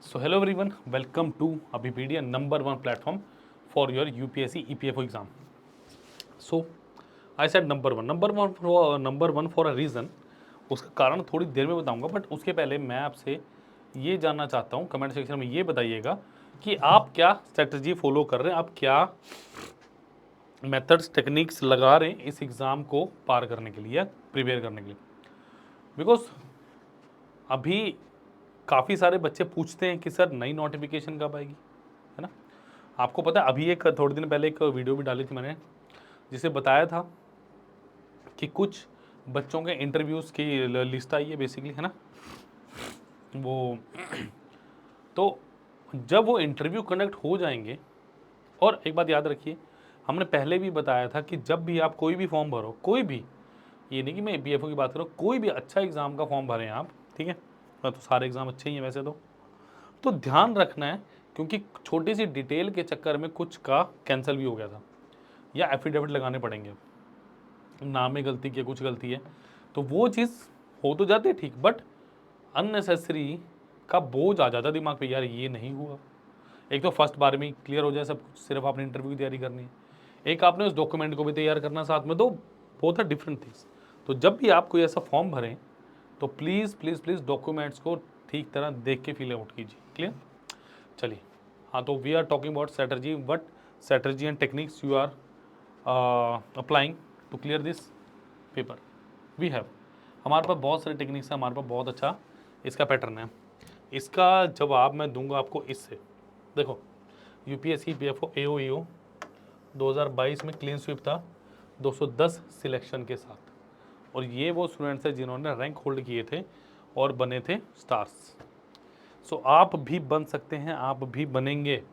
So hello everyone, welcome to Abhipedia number one platform for your UPSC EPFO exam. So I said number one for a reason. उसका कारण थोड़ी देर में बताऊंगा, but उसके पहले मैं आपसे ये जानना चाहता हूँ, कमेंट सेक्शन में ये बताइएगा कि आप क्या स्ट्रेटजी फॉलो कर रहे हैं, आप क्या मेथड्स टेक्निक्स लगा रहे हैं इस एग्ज़ाम को पार करने के लिए या प्रिपेयर करने के लिए। बिकॉज अभी काफ़ी सारे बच्चे पूछते हैं कि सर नई नोटिफिकेशन कब आएगी, है ना। आपको पता है, अभी एक थोड़े दिन पहले एक वीडियो भी डाली थी मैंने, जिसे बताया था कि कुछ बच्चों के इंटरव्यूज़ की लिस्ट आई है बेसिकली, है ना। वो तो जब वो इंटरव्यू कंडक्ट हो जाएंगे, और एक बात याद रखिए, हमने पहले भी बताया था कि जब भी आप कोई भी फॉर्म भरो, कोई भी, ये नहीं कि मैं बीएफओ की बात करूँ, कोई भी अच्छा एग्ज़ाम का फॉर्म भरें आप, ठीक है। तो सारे एग्ज़ाम अच्छे ही हैं वैसे तो ध्यान रखना है, क्योंकि छोटी सी डिटेल के चक्कर में कुछ का कैंसिल भी हो गया था, या एफिडेविट लगाने पड़ेंगे, नाम में गलती की, कुछ गलती है, तो वो चीज़ हो तो जाती है ठीक, बट अननेसेसरी का बोझ आ जाता दिमाग पे, यार ये नहीं हुआ। एक तो फर्स्ट बार में क्लियर हो जाए सब कुछ, सिर्फ आपने इंटरव्यू की तैयारी करनी है, एक आपने उस डॉक्यूमेंट को भी तैयार करना साथ में, तो बहुत है डिफरेंट थिंग्स। तो जब भी आप कोई ऐसा फॉर्म भरें तो प्लीज़ प्लीज़ प्लीज़ डॉक्यूमेंट्स को ठीक तरह देख के फिल आउट कीजिए। क्लियर। चलिए, हाँ, तो we are talking about strategy, what strategy and techniques you are applying to clear this paper. We have, हमारे पास बहुत सारे टेक्निक्स हैं, हमारे पास बहुत अच्छा इसका पैटर्न है। इसका जवाब मैं दूंगा आपको इससे। देखो, यूपीएससी पीएफओ एओईओ 2022 में क्लीन स्वीप था 210 सिलेक्शन के साथ, और ये वो स्टूडेंट्स हैं जिन्होंने रैंक होल्ड किए थे और बने थे स्टार्स। सो आप भी बन सकते हैं, आप भी बनेंगे।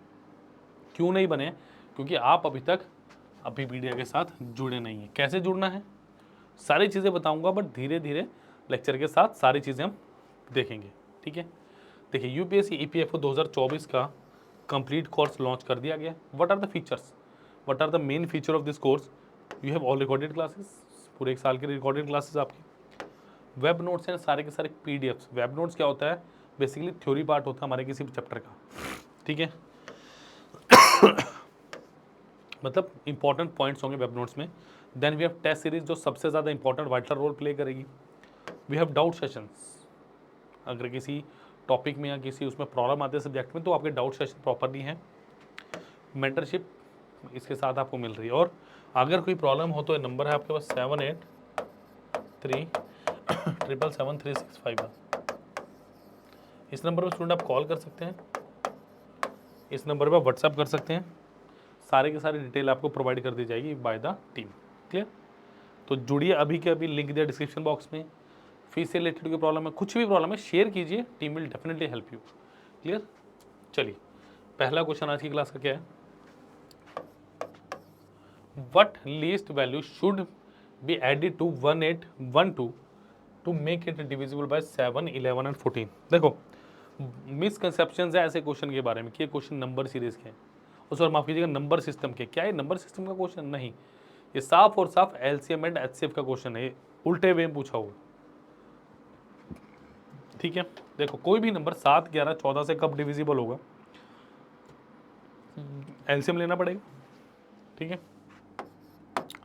क्यों नहीं बने? क्योंकि आप अभी तक अभिपीडिया के साथ जुड़े नहीं हैं। कैसे जुड़ना है, सारी चीज़ें बताऊंगा, बट धीरे धीरे लेक्चर के साथ सारी चीज़ें हम देखेंगे, ठीक है। देखिए, यूपीएससी ईपीएफओ 2024 का कंप्लीट कोर्स लॉन्च कर दिया गया। What are the features, what are the main feature of this course? You have all recorded classes, पूरे एक साल की रिकॉर्डेड क्लासेस आपकी, वेब नोट्स हैं सारे के सारे पीडीएफ्स। वेब नोट्स क्या होता है? बेसिकली थ्योरी पार्ट होता है हमारे किसी भी चैप्टर का, ठीक है। मतलब इंपॉर्टेंट पॉइंट्स होंगे वेब नोट्स में। Then we have test series, जो सबसे ज़्यादा इंपॉर्टेंट वाइटल रोल प्ले करेगी। वी हैव डाउट सेशंस, अगर किसी टॉपिक में या किसी उसमें प्रॉब्लम आते हैं सब्जेक्ट में, तो आपके डाउट सेशन प्रॉपरली हैं। मेंटरशिप इसके साथ आपको मिल रही है, और अगर कोई प्रॉब्लम हो तो नंबर है आपके पास 7837773665 का। इस नंबर पर स्टूडेंट आप कॉल कर सकते हैं, इस नंबर पर व्हाट्सएप कर सकते हैं, सारे के सारे डिटेल आपको प्रोवाइड कर दी जाएगी बाय द टीम। क्लियर। तो जुड़िए अभी के अभी, लिंक दिया डिस्क्रिप्शन बॉक्स में। फीस से रिलेटेड कोई प्रॉब्लम है, कुछ भी प्रॉब्लम है, शेयर कीजिए, team will definitely help you. Clear. चलिए, पहला क्वेश्चन आज की क्लास का क्या है? What least value should be added to 1812 to make it divisible by 7, 11 and 14? देखो, मिसकंसेप्शंस है ऐसे क्वेश्चन के बारे में कि ये क्वेश्चन नंबर सीरीज के हैं, उस और माफ कीजिएगा नंबर सिस्टम के। क्या ये नंबर सिस्टम का क्वेश्चन? नहीं, ये साफ और साफ एलसीएम एंड एचसीएफ का क्वेश्चन है, उल्टे वे में पूछा हुआ, ठीक है। देखो, कोई भी नंबर 7, 11, 14 से कब डिविजिबल होगा? एलसीएम लेना पड़ेगा, ठीक है।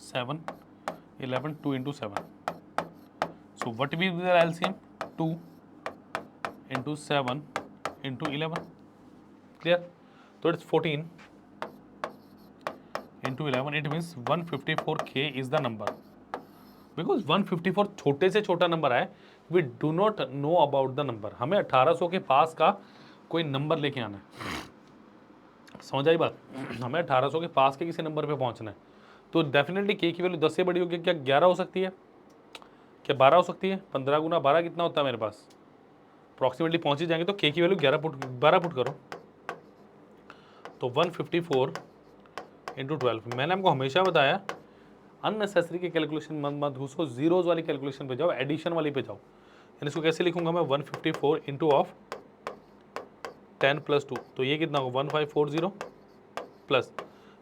7, 11, 2 into 7, so what will be the LCM? 2 into 7 into 11। Clear. तो it's 14 into 11, it means 154K is the number. Because 154 छोटे से छोटा नंबर है, we do not know about the number. हमें 1800 के पास का कोई नंबर लेके आना है, समझ आई बात? हमें 1800 के पास के किसी नंबर पे पहुंचना है, तो डेफिनेटली के की वैल्यू 10 से बड़ी होगी। क्या 11 हो सकती है? क्या 12 हो सकती है? 15 गुना 12 कितना होता है मेरे पास? अप्रॉक्सीमेटली पहुंच ही जाएंगे, तो के की वैल्यू 12 पुट करो, तो 154 इंटू 12। मैंने आपको हमेशा बताया, अननेसेसरी के कैलकुलेशन मत घुसो, जीरोज वाली कैलकुलेशन पे जाओ, एडिशन वाली पे जाओ। यानी इसको कैसे लिखूंगा मैं? 154 इंटू ऑफ 10 प्लस 2, तो ये कितना होगा? 1540 plus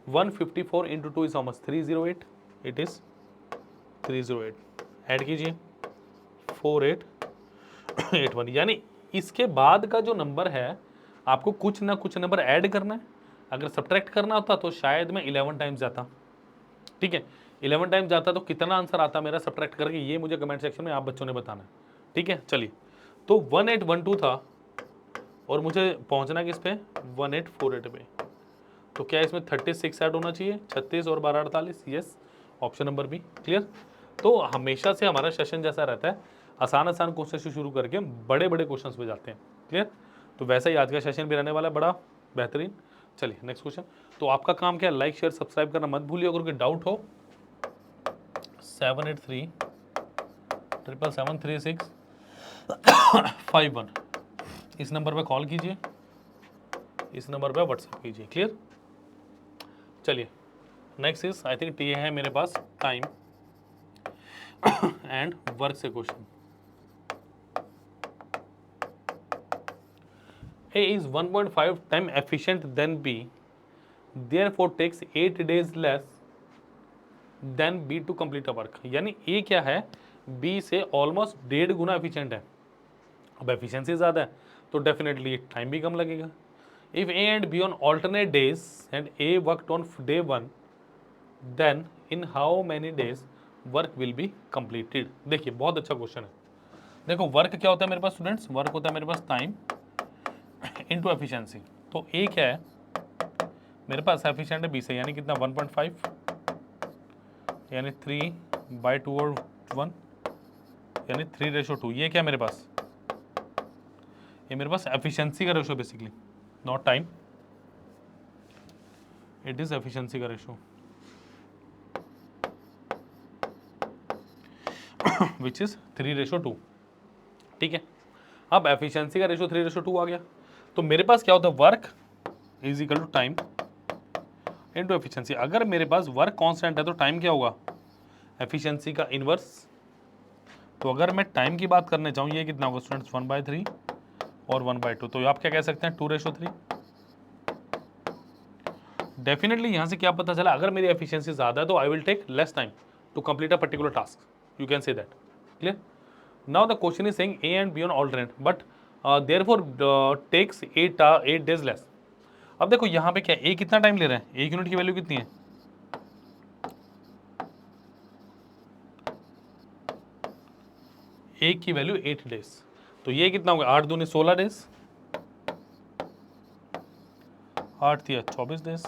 154 into 2 is how much? 308, it is 308। Add कीजिए 4881, यानी इसके बाद का जो नंबर है आपको कुछ ना कुछ नंबर ऐड करना है। अगर सब्ट्रैक्ट करना होता तो शायद मैं 11 टाइम्स जाता, ठीक है, 11 टाइम्स जाता तो कितना आंसर आता मेरा सब्ट्रैक्ट करके, ये मुझे कमेंट सेक्शन में आप बच्चों ने बताना है, ठीक है। चलिए, तो 1812 था और मुझे पहुंचना किस पे, 1848 पे। तो क्या इसमें 36 ऐड होना चाहिए, 36 और 12 48, yes, option number B, clear. तो हमेशा से हमारा सेशन जैसा रहता है, आसान आसान क्वेश्चन से शुरू करके बड़े बड़े क्वेश्चन पे जाते हैं, क्लियर। तो वैसा ही आज का सेशन भी रहने वाला है, बड़ा बेहतरीन। चलिए नेक्स्ट क्वेश्चन। तो आपका काम क्या है, लाइक शेयर सब्सक्राइब करना मत भूलिए। अगर कोई डाउट हो 7837773651 इस नंबर पे कॉल कीजिए, इस नंबर पे व्हाट्सएप कीजिए, क्लियर। चलिए नेक्स्ट इज, आई थिंक ये है मेरे पास टाइम एंड वर्क से question. A is 1.5 time efficient than B, therefore takes 8 days less than B to complete a work। यानी A क्या है, B से ऑलमोस्ट 1.5 गुना एफिशिएंट है। अब एफिशिएंसी ज़्यादा है तो डेफिनेटली टाइम भी कम लगेगा। If A and B on alternate days and A worked on day 1, then in how many days work will be completed। देखिए बहुत अच्छा क्वेश्चन है। देखो वर्क क्या होता है मेरे पास स्टूडेंट्स, वर्क होता है मेरे पास टाइम इनटू एफिशिएंसी। तो ए क्या है मेरे पास, एफिशिएंट है 20 है, यानी कितना 1.5, यानी 3/2 और 1, यानी 3:2। ये क्या मेरे पास, ये मेरे पास एफिशिएंसी का ratio basically, not time, it is efficiency का रेशो विच इज 3:2, ठीक है। अब एफिशिएंसी का रेशो 3:2 आ गया, तो मेरे पास क्या होता है, work is equal to time into efficiency. अगर मेरे पास वर्क कांस्टेंट है तो टाइम क्या होगा, एफिशिएंसी का इनवर्स। तो अगर मैं टाइम की बात करने चाहूँ, ये कितना होगा स्टूडेंट्स, 1/3 और 1/2। तो आप क्या कह सकते हैं, 2:3। डेफिनेटली यहाँ से क्या पता चला, अगर मेरी एफिशिएंसी ज़्यादा है तो I will take less time to complete a particular task, you can say that, clear. Now the question is saying A and B on alternate but therefore takes 8 days less. अब देखो यहाँ पे क्या, ए कितना time ले रहा है, एक यूनिट की वैल्यू कितनी है, एक की वैल्यू 8 डेज। तो ये कितना होगा, 8 दूनी 16 डेज, 8 दिया 24 डेज।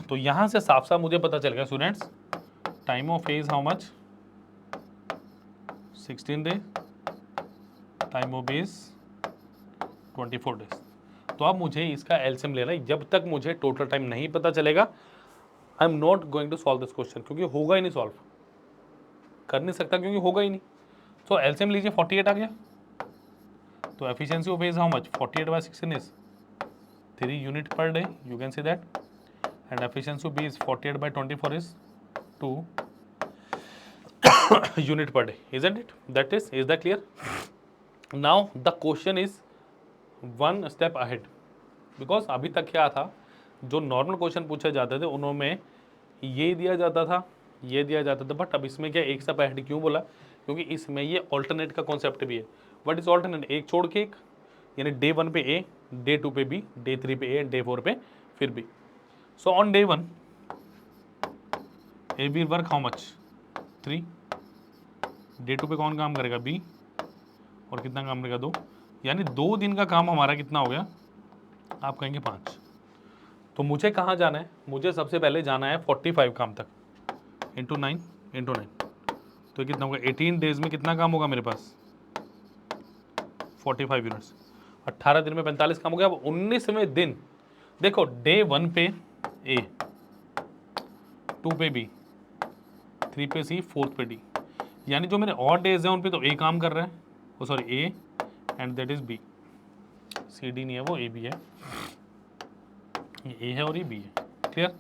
तो यहाँ से साफ साफ मुझे पता चल गया students, time of A is how much, 16 days, time of B is 24 days. तो अब मुझे इसका एलसीएम लेना है, जब तक मुझे टोटल टाइम नहीं पता चलेगा I am not going to solve this question, क्योंकि होगा ही नहीं सॉल्व, कर नहीं सकता क्योंकि होगा ही नहीं। तो एलसीएम लीजिए, 48 आ गया। तो efficiency of A is how much, 48/16 is 3 unit per day, you can see that, and efficiency of B is 48/24 is 2 unit per day, isn't it? That is that clear? Now the question is one step ahead, because अभी तक क्या था, जो normal question पूछे जाते थे उनमें ये दिया जाता था, ये दिया जाता था, बट अब इसमें क्या एक स्टेप अहेड क्यों बोला, क्योंकि इसमें ये ऑल्टरनेट का कॉन्सेप्ट भी है। व्हाट इज ऑल्टरनेट, एक छोड़ के एक, यानी डे 1 पे ए, डे 2 पे बी, डे 3 पे ए, डे 4 पे फिर B. So on day 1 A B work how much, 3, day 2 पे कौन काम करेगा, बी, और कितना काम करेगा, 2, यानी 2 दिन का काम हमारा कितना हो गया, आप कहेंगे 5। तो मुझे कहाँ जाना है, मुझे सबसे पहले जाना है 45 काम तक, इंटू 9 इंटू 9, तो कितना होगा, 18 डेज में कितना काम होगा मेरे पास, 45 यूनिट्स। 18 दिन में 45 काम हो गया। अब 19वें दिन देखो, डे 1 पे ए, 2 पे बी, 3 पे सी, 4 पे डी, यानी जो मेरे और डेज हैं उन पे तो ए काम कर रहा है, वो sorry A and that is B, C D नहीं है वो ए बी है, ये ए है और ये बी है, क्लियर।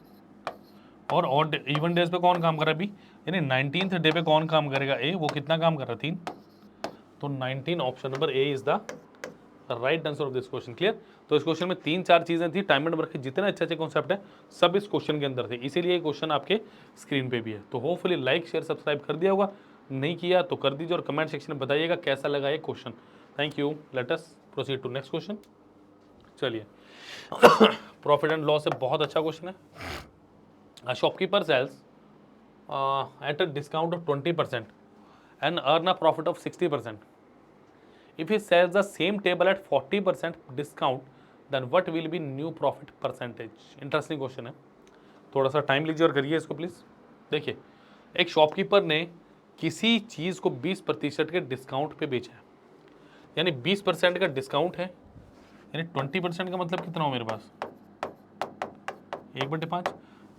और ऑड इवन डेज पे कौन काम कर रहा है, बी, यानी 19th डे पे कौन काम करेगा, ए, वो कितना काम कर रहा है, 3। तो 19 option number A is the right answer of this question, clear. तो इस क्वेश्चन में 3-4 चीजें थी, टाइम एंड वर्क के जितने अच्छे अच्छे कॉन्सेप्ट है सब इस क्वेश्चन के अंदर थे, इसीलिए ये क्वेश्चन आपके स्क्रीन पे भी है। तो होपफुली लाइक शेयर सब्सक्राइब कर दिया होगा, नहीं किया तो कर दीजिए, और कमेंट सेक्शन में बताइएगा कैसा लगा ये question. Thank you, let us proceed to next question. चलिए प्रॉफिट एंड लॉस से बहुत अच्छा क्वेश्चन है। Shopkeeper sales at a discount of 20% and earn a profit of 60%. If he sells the same table at 40% discount, then what will be new profit percentage? Interesting question है, थोड़ा सा time लीजिए और करिए इसको प्लीज़। देखिए, एक शॉपकीपर ने किसी चीज़ को 20% के डिस्काउंट पे बेचा है, यानी 20% का डिस्काउंट है, यानी 20% का मतलब कितना हो मेरे पास 1/5।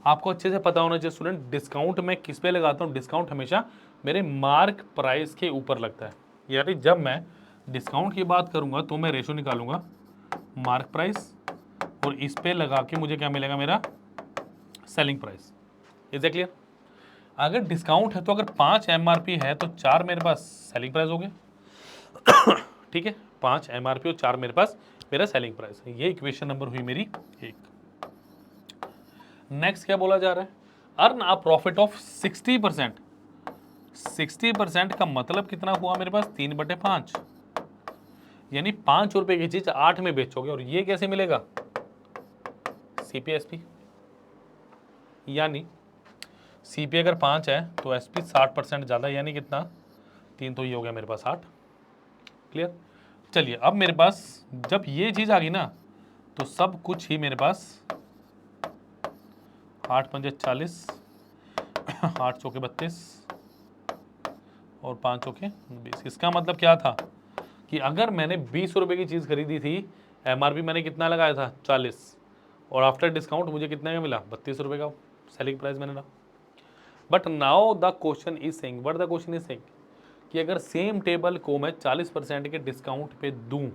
आपको अच्छे से पता होना चाहिए स्टूडेंट, डिस्काउंट मैं किस पे लगाता हूँ, डिस्काउंट हमेशा मेरे मार्क प्राइस के ऊपर लगता है। यानी जब मैं डिस्काउंट की बात करूंगा तो मैं रेशो निकालूंगा मार्क प्राइस और इस पे लगा के मुझे क्या मिलेगा, मेरा selling price. Is it clear? अगर डिस्काउंट है तो अगर 5 MRP है तो 4 मेरे पास सेलिंग प्राइस हो गया। ठीक है, 5 MRP और 4 मेरे पास मेरा सेलिंग प्राइस है। ये इक्वेशन नंबर हुई मेरी 1। नेक्स्ट क्या बोला जा रहा है, अर्न अ प्रॉफिट ऑफ 60%। 60% का मतलब कितना हुआ मेरे पास 3/5, यानी 5 रुपए की चीज 8 में बेचोगे। और ये कैसे मिलेगा, CP/SP, यानी CP अगर 5 है तो SP 60% ज्यादा, यानी कितना 3, तो ये हो गया मेरे पास 8। क्लियर? चलिए अब मेरे पास जब ये चीज आ गई ना तो सब कुछ ही मेरे पास 8 पंजे 40, 8 चौके 32 और 5 चौके 20। इसका मतलब क्या था कि अगर मैंने 20 रुपए की चीज़ खरीदी थी, MRP मैंने कितना लगाया था 40, और आफ्टर डिस्काउंट मुझे कितने का मिला 32 रुपए का सेलिंग प्राइस मैंने ना। But now the question is saying, what the question is saying कि अगर सेम टेबल को मैं 40% के डिस्काउंट पे दूं,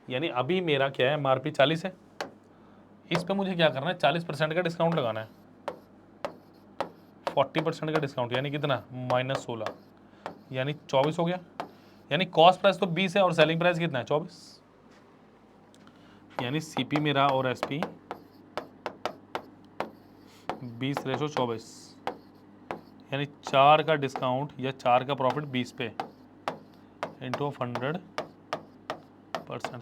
यानी अभी मेरा क्या है MRP 40 है, इस पे मुझे क्या करना है 40% का डिस्काउंट लगाना है, 40% का डिस्काउंट यानी कितना -16, यानी 24 हो गया। यानी कॉस्ट प्राइस तो 20 है और सेलिंग प्राइस कितना है 24, यानी CP मेरा और SP 20/24, यानी 4 का डिस्काउंट या 4 का प्रॉफिट 20 पे इंटू 100%,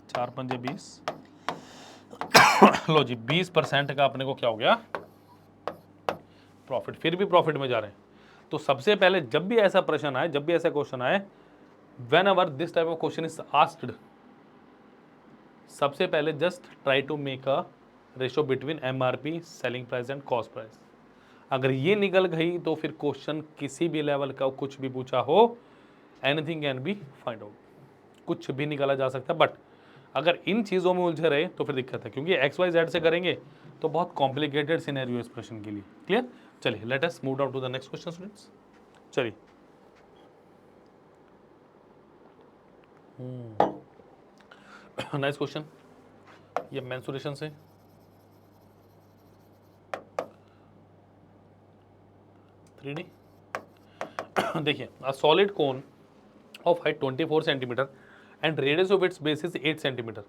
4 पंजे 20। लो जी, 20% का अपने को क्या हो गया प्रॉफिट। फिर भी प्रॉफिट में जा रहे हैं। तो सबसे पहले जब भी ऐसा प्रश्न आए, जब भी ऐसा क्वेश्चन आए, whenever this type of question is asked, सबसे पहले just try to make a ratio between MRP, selling price and cost price. अगर ये निकल गई तो फिर क्वेश्चन किसी भी लेवल का कुछ भी पूछा हो, anything can be find out, कुछ भी निकाला जा सकता है। बट अगर इन चीज़ों में उलझे रहे तो फिर दिक्कत है, क्योंकि XYZ से करेंगे तो बहुत कॉम्प्लिकेटेड सिनेरियो इस प्रश्न के लिए। क्लियर? चलिए let us move down to the next question students. चलिए नाइस क्वेश्चन, ये मेंसुरेशन से 3D। देखिए, a solid cone of height 24 centimeter and radius of its base is 8 centimeter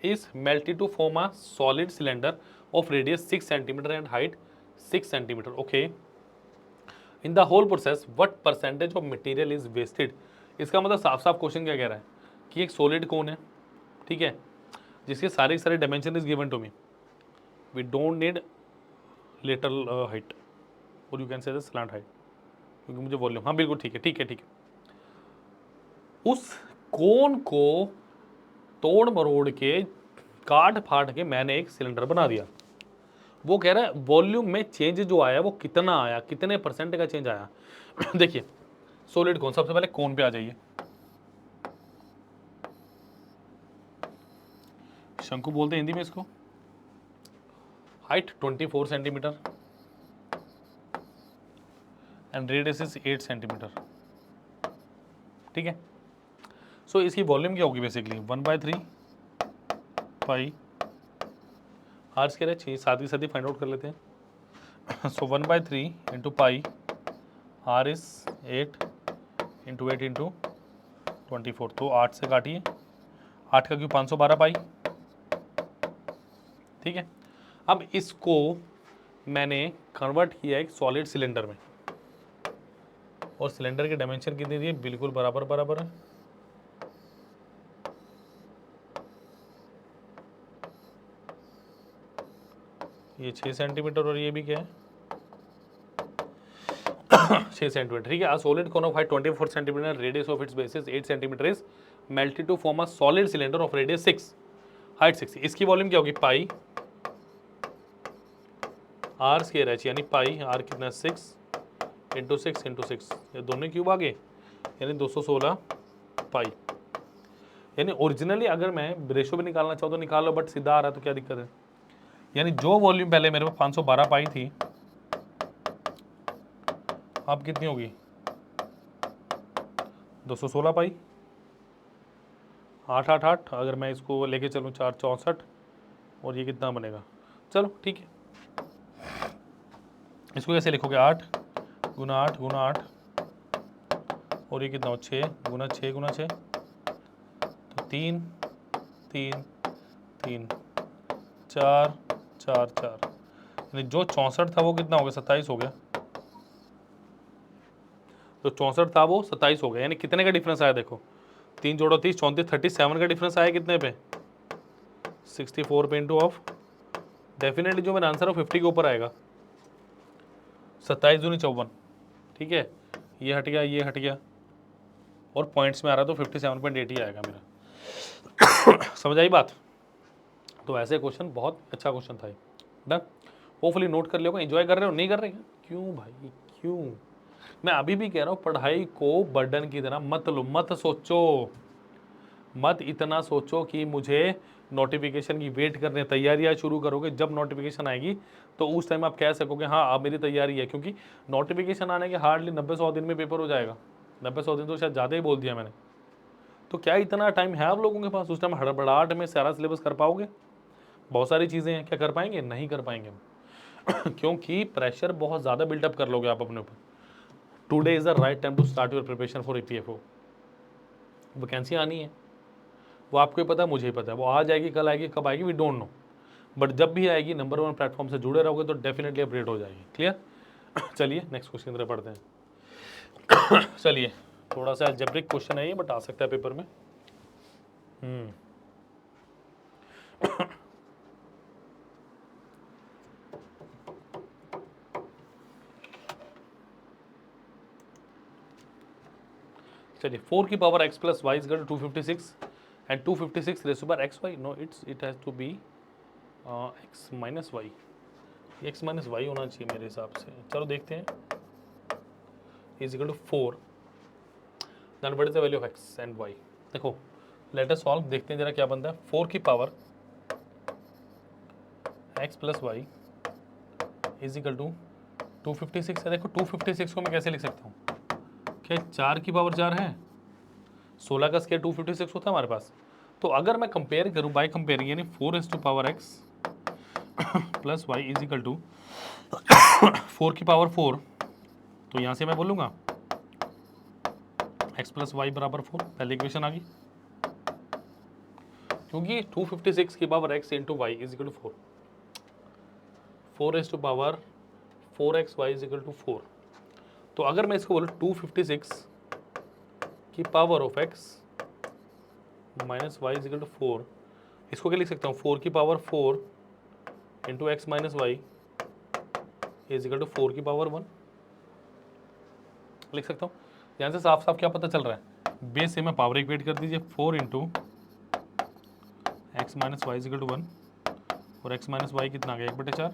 is melted to form a solid cylinder of radius 6 centimeter and height 6 centimeter. Okay, in the whole process what percentage of material is wasted? इसका मतलब साफ साफ question क्या कह रहा है कि एक सॉलिड कोन है, ठीक है, जिसके सारे dimension is given to me, we don't need lateral height और you can say slant height, क्योंकि मुझे वॉल्यूम, हाँ बिल्कुल ठीक है ठीक है ठीक है। उस कोन को तोड़ मरोड़ के काट फाट के मैंने एक सिलेंडर बना दिया। वो कह रहा है वॉल्यूम में चेंज जो आया वो कितना आया, कितने % का चेंज आया। देखिए सॉलिड कोन, सबसे पहले कोन पे आ जाइए, शंकु बोलते हैं हिंदी में इसको। Height 24 centimetre and radius is 8 centimetre, ठीक है। सो इसकी वॉल्यूम क्या होगी बेसिकली 1/3 पाई आर स्क्वायर है, 6 साथ ही साथ ही फाइंड आउट कर लेते हैं। So 1/3 into pi R is 8 into 8 into 24, तो 8 से काटिए, 8 का क्यों 512 पाई, ठीक है। अब इसको मैंने कन्वर्ट किया एक सॉलिड सिलेंडर में, और सिलेंडर के डायमेंशन कितने दिए, बिल्कुल बराबर बराबर है। ये 6 सेंटीमीटर और ये भी क्या है 6 सेंटीमीटर, ठीक है। A solid cone of height 24 centimetre, radius of its basis 8 centimetre is melted to form a solid cylinder of radius 6, height 6। इसकी वॉल्यूम क्या होगी पाई आर स्क्वायर एच, यानी पाई आर कितना 6 इंटू 6 इंटू 6, ये दोनों क्यूब आ गए, यानी 216 पाई। यानी ओरिजिनली अगर मैं रेशो भी निकालना चाहूँ तो निकाल लो, बट सीधा आ रहा है तो क्या दिक्कत है। यानी जो वॉल्यूम पहले मेरे पास 512 पाई थी, अब कितनी होगी 216 पाई। 8 8 8, अगर मैं इसको लेके चलूँ 4 64, और ये कितना बनेगा, चलो ठीक है। इसको कैसे लिखोगे 8 गुना 8 गुना 8, और ये कितना हो 6 गुना 6 गुना 6, तो 3 3 3 4 4 4, यानी जो 64 था वो कितना हो गया 27 हो गया। जो 64 था वो 27 हो गया, यानी कितने का डिफरेंस आया देखो, 3 जोड़ो 30 34 37 का डिफरेंस आया कितने पे 64 पे इंटू ऑफ, डेफिनेटली जो मेरा आंसर है 50 के ऊपर आएगा। 27 दूनी 54, ठीक है, ये हट गया ये हट गया, और पॉइंट्स में आ रहा तो 57.8 ही आएगा मेरा। समझ आई बात। तो ऐसे क्वेश्चन बहुत अच्छा क्वेश्चन था ये, डन। होपफुली नोट कर लियोगे, एंजॉय कर रहे हो नहीं कर रहे क्या? क्यों भाई क्यों? मैं अभी भी कह रहा हूँ पढ़ाई को बर्डन की तरह मत लो, मत सोचो, मत इतना सोचो कि मुझे नोटिफिकेशन की वेट करने, तैयारियां शुरू करोगे, जब नोटिफिकेशन आएगी तो उस टाइम आप कह सकोगे हाँ अब मेरी तैयारी है, क्योंकि नोटिफिकेशन आने के हार्डली 90-100 दिन में पेपर हो जाएगा। 90-100 दिन तो शायद ज़्यादा ही बोल दिया मैंने। तो क्या इतना टाइम है आप लोगों के पास? उस टाइम हड़बड़ाहट में सारा सिलेबस कर पाओगे? बहुत सारी चीज़ें हैं, क्या कर पाएंगे? नहीं कर पाएंगे हम। क्योंकि प्रेशर बहुत ज़्यादा बिल्डअप कर लोगे आप अपने ऊपर। Today is the right time to start your preparation for EPFO। Vacancy आनी है, वो आपको ही पता है, मुझे ही पता है, वो आ जाएगी कल आएगी कब आएगी वी डोंट नो, बट जब भी आएगी नंबर 1 प्लेटफॉर्म से जुड़े रहोगे तो डेफिनेटली अपडेट हो जाएगी। क्लियर? चलिए नेक्स्ट क्वेश्चन की तरफ पढ़ते हैं। चलिए थोड़ा सा अलजेब्रिक क्वेश्चन है ये, बट आ सकता है पेपर में। चलिए 4 की power x plus Y is equal to 256 and 256 raise to power xy, no it has to be x minus Y, x minus Y होना चाहिए मेरे हिसाब से। चलो देखते हैं। Is equal to 4, then what is the value of x and y। देखो let us solve, देखते हैं जरा क्या बनता है। 4 की power x plus Y is equal to 256 है। देखो 256 को मैं कैसे लिख सकता हूँ, क्या 4 की पावर 4 है, 16 का स्क्वायर 256 होता है हमारे पास। तो अगर मैं कंपेयर करूँ बाय कंपेयरिंग, यानी 4 is to power x plus Y is equal to 4 की पावर 4, तो यहाँ से मैं बोलूँगा x प्लस वाई बराबर 4, पहली इक्वेशन आ गई, क्योंकि 256 की power x into Y is equal to 4, 4 is to power 4x Y is equal to 4। तो अगर मैं इसको बोलूँ 256 की power of x minus Y is equal to 4, इसको क्या लिख सकता हूँ 4 की power 4 into X minus Y is equal to 4 की पावर 1 लिख सकता हूँ। यहाँ से साफ साफ क्या पता चल रहा है, बेस से मैं पावर इक्वेट कर दीजिए, 4 into X minus Y is equal to 1, और एक्स माइनस वाई कितना आ गया 1/4।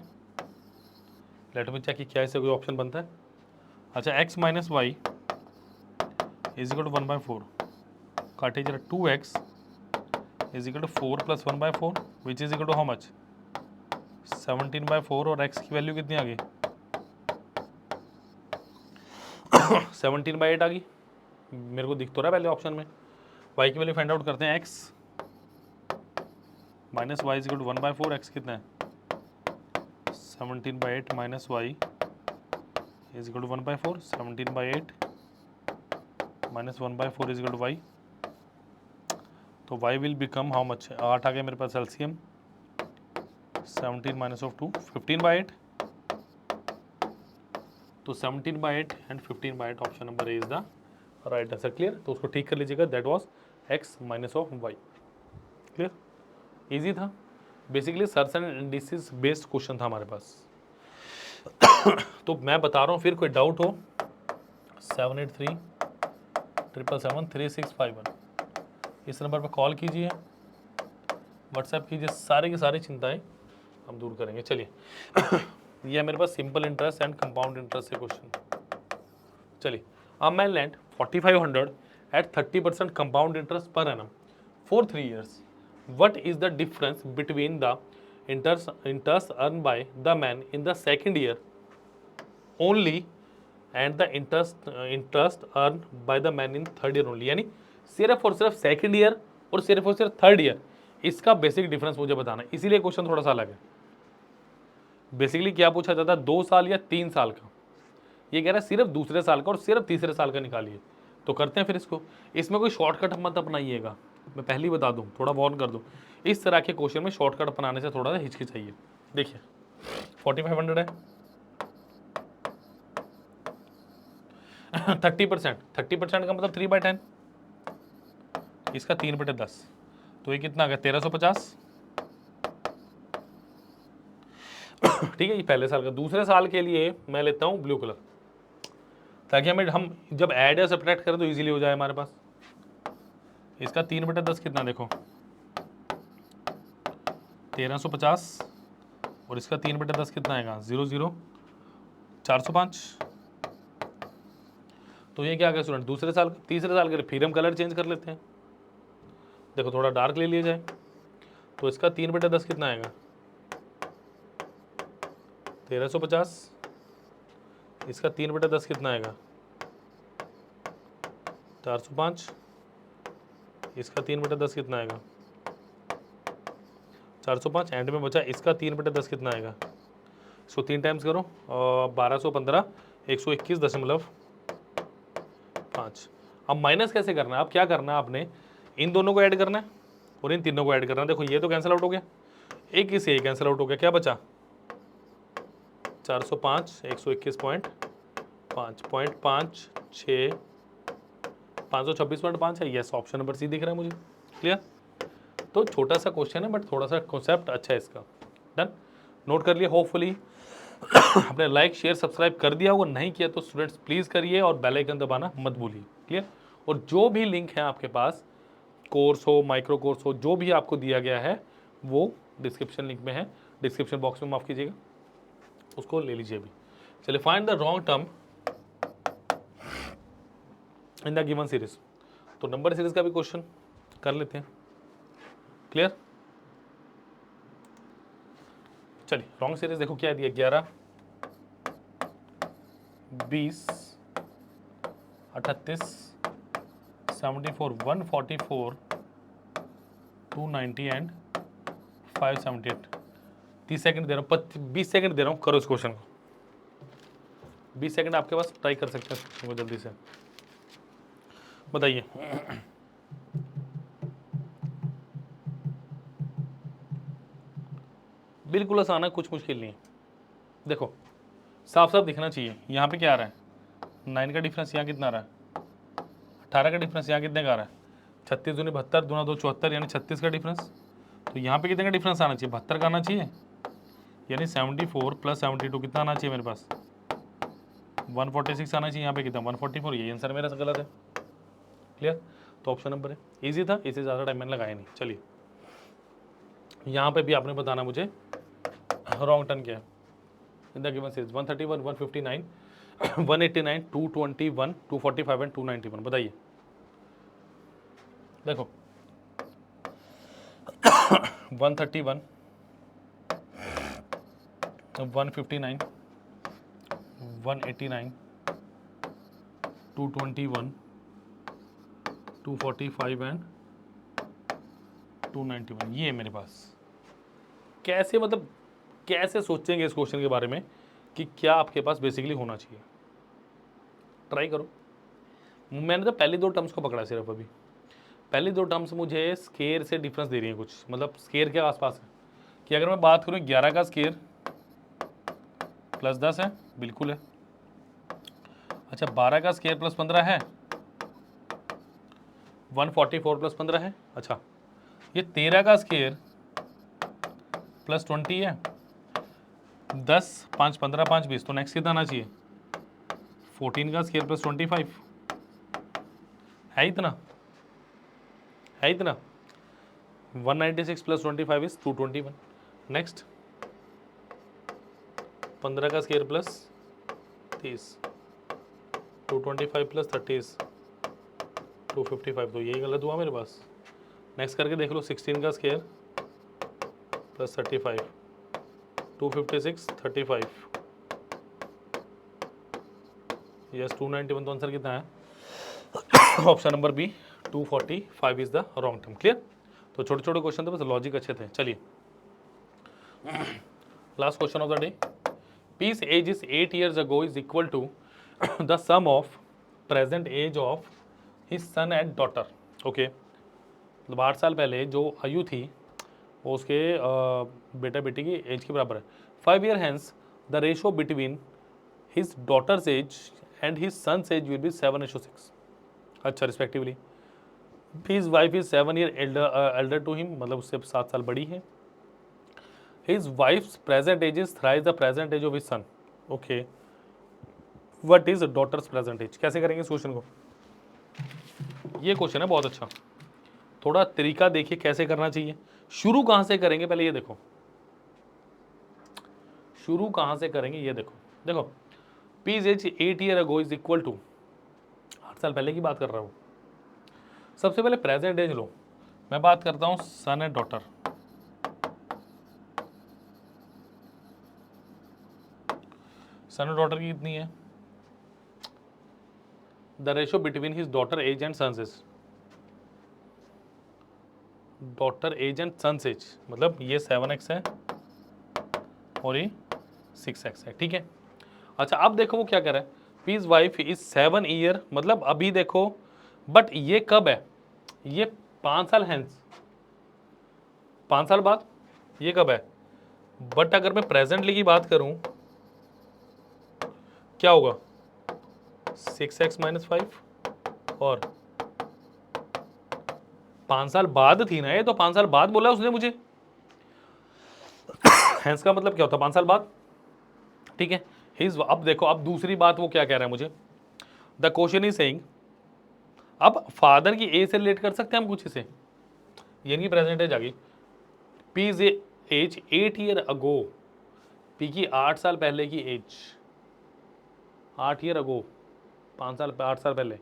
लेट में चेक कि क्या इससे कोई ऑप्शन बनता है। अच्छा X minus Y is equal to 1/4, काटे जरा 2x is equal to 4 plus 1/4 which is equal to how much 17/4, और x की वैल्यू कितनी आ गई 17/8 आ गई, मेरे को दिख तो रहा है पहले ऑप्शन में। y की वैल्यू फाइंड आउट करते हैं, x minus Y is equal to 1/4, x कितना है 17/8 minus Y is equal to 1/4, 17/8 minus 1/4 is equal to Y, तो y will become how much, 8 आ गया मेरे पास एलसीएम, 17 माइनस ऑफ 2 15/8, तो 17/8 and 15/8 option number A is the right answer. Clear? तो उसको ठीक कर लीजिएगा, that was x minus of Y. Clear? Easy था। Basically search and indices based question था हमारे पास। तो मैं बता रहा हूँ, फिर कोई डाउट हो 7837773651 इस नंबर पर कॉल कीजिए, व्हाट्सएप कीजिए, सारे की सारी चिंताएं हम दूर करेंगे। चलिए ये है मेरे पास simple interest and compound interest से क्वेश्चन। चलिए, a man lend 4500 at 30% compound interest per annum for 3 years. What is the difference between the interest earned by the man in the second year only and the interest earned by the man in third year only? यानी सिर्फ और सिर्फ second year और सिर्फ third year, इसका basic difference मुझे बताना है। इसीलिए क्वेश्चन थोड़ा सा अलग है। बेसिकली क्या पूछा जाता है, 2 साल या 3 साल का, ये कह रहा है सिर्फ दूसरे साल का और सिर्फ तीसरे साल का निकालिए। तो करते हैं फिर इसको। इसमें कोई शॉर्टकट मत अपनाइएगा, मैं पहले ही बता दूं, थोड़ा वार्न कर दूं, इस तरह के क्वेश्चन में शॉर्टकट अपनाने से थोड़ा सा हिचकिचाइए। देखिए 4500 है 30% का मतलब 3/10, इसका 3/10, तो ये कितना आ गया 1350। ठीक है, ये पहले साल का। दूसरे साल के लिए मैं लेता हूँ ब्लू कलर, ताकि हम जब ऐड या सब्ट्रैक्ट करें तो इजीली हो जाए हमारे पास। इसका 3/10 कितना, देखो 1350, और इसका 3/10 कितना आएगा 00 405। तो ये क्या आ गया स्टूडेंट, दूसरे साल, तीसरे साल के लिए फिर हम कलर चेंज कर लेते हैं। देखो थोड़ा डार्क ले लिया जाए, तो इसका 3/10 कितना आएगा 1350, इसका 3/10 कितना आएगा 405, इसका 3/10 कितना आएगा 405, एंड में बचा इसका 3/10 कितना आएगा। इसको 3 टाइम्स करो, 1215 121.5। अब माइनस कैसे करना है, अब क्या करना है, आपने इन दोनों को ऐड करना है और इन तीनों को ऐड करना है। देखो ये तो कैंसिल आउट हो गया, एक से एक कैंसिल आउट हो गया, क्या बचा 405 121.5 .56 526.5 है। यस, ऑप्शन नंबर सी दिख रहा है मुझे। क्लियर? तो छोटा सा क्वेश्चन है बट थोड़ा सा कॉन्सेप्ट अच्छा है इसका। डन, नोट कर लिया होपफुली। आपने लाइक शेयर सब्सक्राइब कर दिया होगा, नहीं किया तो स्टूडेंट्स प्लीज़ करिए और बेल आइकन दबाना मत भूलिए। क्लियर? और जो भी लिंक है आपके पास, कोर्स हो, माइक्रो कोर्स हो, जो भी आपको दिया गया है वो डिस्क्रिप्शन लिंक में है, डिस्क्रिप्शन बॉक्स में माफ़ कीजिएगा, उसको ले लीजिए अभी। चलिए, find the wrong term in the given series. तो नंबर सीरीज का भी क्वेश्चन कर लेते हैं। क्लियर? चलिए, रॉन्ग सीरीज देखो क्या दिया, 11 20 38 74 144 290 एंड 578। 30 सेकंड दे रहा हूँ, 20 सेकंड दे रहा हूँ, करो इस क्वेश्चन को। 20 सेकंड आपके पास, ट्राई कर सकते हैं क्वेश्चन को जल्दी से। बताइए बिल्कुल आसान है, कुछ मुश्किल नहीं है। देखो साफ साफ दिखना चाहिए, यहाँ पे क्या आ रहा है 9 का डिफरेंस, यहाँ कितना आ रहा है 18 का डिफरेंस, यहाँ कितने का आ रहा है 36 दूनी 72 दूना 2 74, यानी 36 का डिफरेंस। तो यहाँ पे कितने का डिफरेंस आना चाहिए 72 का आना चाहिए, यानी 74 + 72 कितना आना चाहिए मेरे पास 146 आना चाहिए। यहाँ पे कितना 144, यही आंसर मेरा गलत है। क्लियर? तो ऑप्शन नंबर है, ईजी था, इससे ज़्यादा टाइम मैंने लगाया नहीं। चलिए, यहाँ पे भी आपने बताना मुझे रॉन्ग टर्न क्या है in the given series. 131 159 189 221 245 and 291। बताइए, देखो 131 159 189 221 245 एंड 291, ये है मेरे पास। कैसे, मतलब कैसे सोचेंगे इस क्वेश्चन के बारे में कि क्या आपके पास बेसिकली होना चाहिए। ट्राई करो। मैंने तो पहली 2 टर्म्स को पकड़ा सिर्फ अभी। पहली 2 टर्म्स मुझे स्केयर से डिफरेंस दे रही है कुछ, मतलब स्केयर के आसपास है कि अगर मैं बात करूँ 11 का स्केयर +10 है, बिल्कुल है। अच्छा, 12 का स्केयर +15 है, 144 + 15 है। अच्छा, ये 13 का स्केयर प्लस 20 है, 10, 5, 15, 5, 20, तो नेक्स्ट कितना आना चाहिए 14 का स्केयर प्लस 25, है इतना, है इतना। 196 प्लस 25 इज 221। नेक्स्ट 15 का स्केयर प्लस 30, 225 प्लस 30 255, तो यही गलत हुआ मेरे पास। नेक्स्ट करके देख लो 16 का स्केयर प्लस 35, 256, 35, यस 291, तो आंसर कितना है option number B 245 is the wrong term. Clear. तो छोटे छोटे क्वेश्चन थे, बस लॉजिक अच्छे थे। चलिए last question of the day. P's age is 8 years ago is equal to the sum of present age of his son and daughter. Okay, मतलब 8 साल पहले जो आयु थी वो उसके बेटा बेटी की एज के बराबर है। 5 year hence the ratio between his daughter's age and his son's age will be 7:6। अच्छा, respectively his wife is 7 year elder to him, मतलब उससे 7 साल बड़ी है। His wife's present age is thrice the present age of his son. Okay. What is daughter's present age? कैसे करेंगे इस question को? ये क्वेश्चन है बहुत अच्छा। थोड़ा तरीका देखिए कैसे करना चाहिए। शुरू कहां से करेंगे पहले ये देखो, शुरू कहां से करेंगे ये देखो। देखो P's age 8 year ago is equal to, 8 साल पहले की बात कर रहा हूं। सबसे पहले प्रेजेंट एज लो, मैं बात करता हूं सन एंड डॉटर। सन और डॉटर की कितनी है, the ratio between his daughter age and sons age, daughter age and sons age, मतलब ये 7x है और ये 6x है, ठीक है। अच्छा अब देखो वो क्या कर रहा है, पीज वाइफ इज 7 ईयर, मतलब अभी देखो, बट ये कब है, ये 5 साल हैंस, 5 साल बाद, ये कब है। बट अगर मैं प्रेजेंटली की बात करूं क्या होगा 6x - 5, और 5 साल बाद थी ना ये, तो 5 साल बाद बोला उसने मुझे, हैंस का मतलब क्या होता है 5 साल बाद, ठीक है। हिज, अब देखो अब दूसरी बात वो क्या कह रहा है मुझे, द क्वेश्चन इज सेइंग, अब फादर की एज से रिलेट कर सकते हैं हम कुछ इसे, यानी प्रेजेंट एज आ गई। P is age 8 year ago, P की 8 साल पहले की एज, 8 ईयर अगो, 5 साल 8 साल पहले,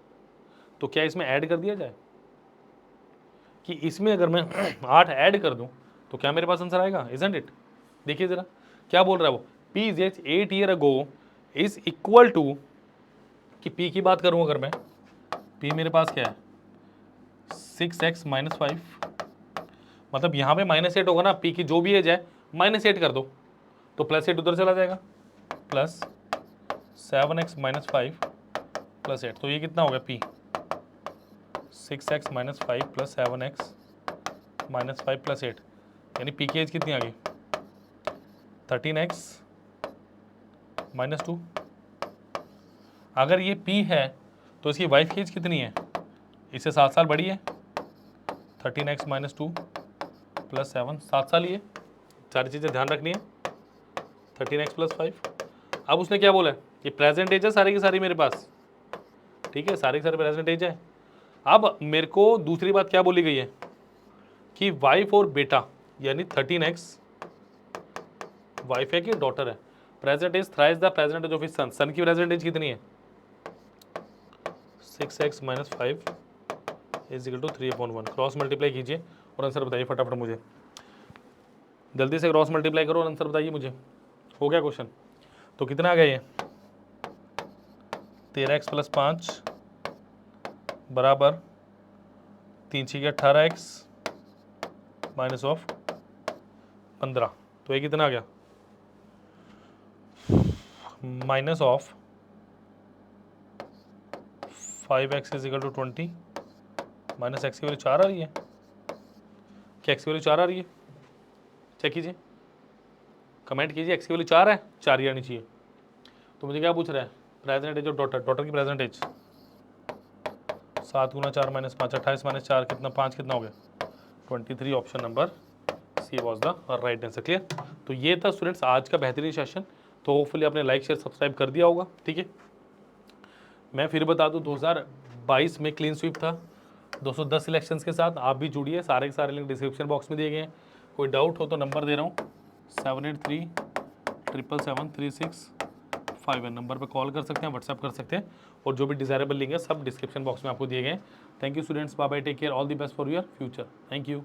तो क्या इसमें ऐड कर दिया जाए कि इसमें अगर मैं 8 ऐड कर दूं तो क्या मेरे पास आंसर आएगा, इजंट इट। देखिए जरा क्या बोल रहा है वो, P is age 8 year ago is equal to, कि पी की बात करूं अगर मैं, पी मेरे पास क्या है 6x - 5, मतलब यहाँ पे -8 होगा ना, पी की जो भी एज है -8 कर दो तो +8 उधर चला जाएगा, प्लस 7x - 5 + 8, तो ये कितना हो गया पी 6x - 5 + 7x - 5 + 8, यानी पी की एज कितनी आ गई 13x - 2। अगर ये पी है तो इसकी वाइफ की एज कितनी है, इससे 7 साल बड़ी है, 13x - 2 + 7, 7 साल, ये सारी चीज़ें ध्यान रखनी है, 13x + 5। अब उसने क्या बोला है, ये प्रेजेंट एज है सारी की सारी मेरे पास, ठीक है, सारी की सारी प्रेजेंट एज है। अब मेरे को दूसरी बात क्या बोली गई है कि वाइफ और बेटा, यानी 13x वाइफ है कि डॉटर है, present age thrice the present age of his son, son की प्रेजेंट एज कितनी है 6x - 5 = 3/1। क्रॉस मल्टीप्लाई कीजिए और आंसर बताइए फटाफट मुझे, जल्दी से क्रॉस मल्टीप्लाई करो और आंसर बताइए मुझे। हो गया क्वेश्चन, तो कितना आ गया ये 13x + 5 बराबर 3 × 18x -15, तो ये कितना आ गया -5x = 20 -x की वैल्यू 4 आ रही है, क्या x की वैल्यू 4 आ रही है, चेक कीजिए, कमेंट कीजिए, x की वैल्यू 4 है, 4 ही आनी चाहिए। तो मुझे क्या पूछ रहा है, present age of daughter, daughter की प्रेजेंट एज 7 × 4 - 5 28 - 4 कितना, 5 कितना हो गया 23, option number C was the right answer. Clear. तो ये था स्टूडेंट्स आज का बेहतरीन सेशन। तो होपफुली आपने लाइक शेयर सब्सक्राइब कर दिया होगा। ठीक है, मैं फिर बता दूं 2022 में क्लीन स्वीप था 210 सिलेक्शंस के साथ। आप भी जुड़िए, सारे के सारे लिंक डिस्क्रिप्शन बॉक्स में दिए गए हैं। कोई डाउट हो तो नंबर दे रहा हूँ 7837773651 नंबर पे कॉल कर सकते हैं, व्हाट्सएप कर सकते हैं, और जो भी डिजायरेबल लिंक है सब डिस्क्रिप्शन बॉक्स में आपको दिए गए हैं। Thank you students, bye bye, take care, all the best for your future. Thank you.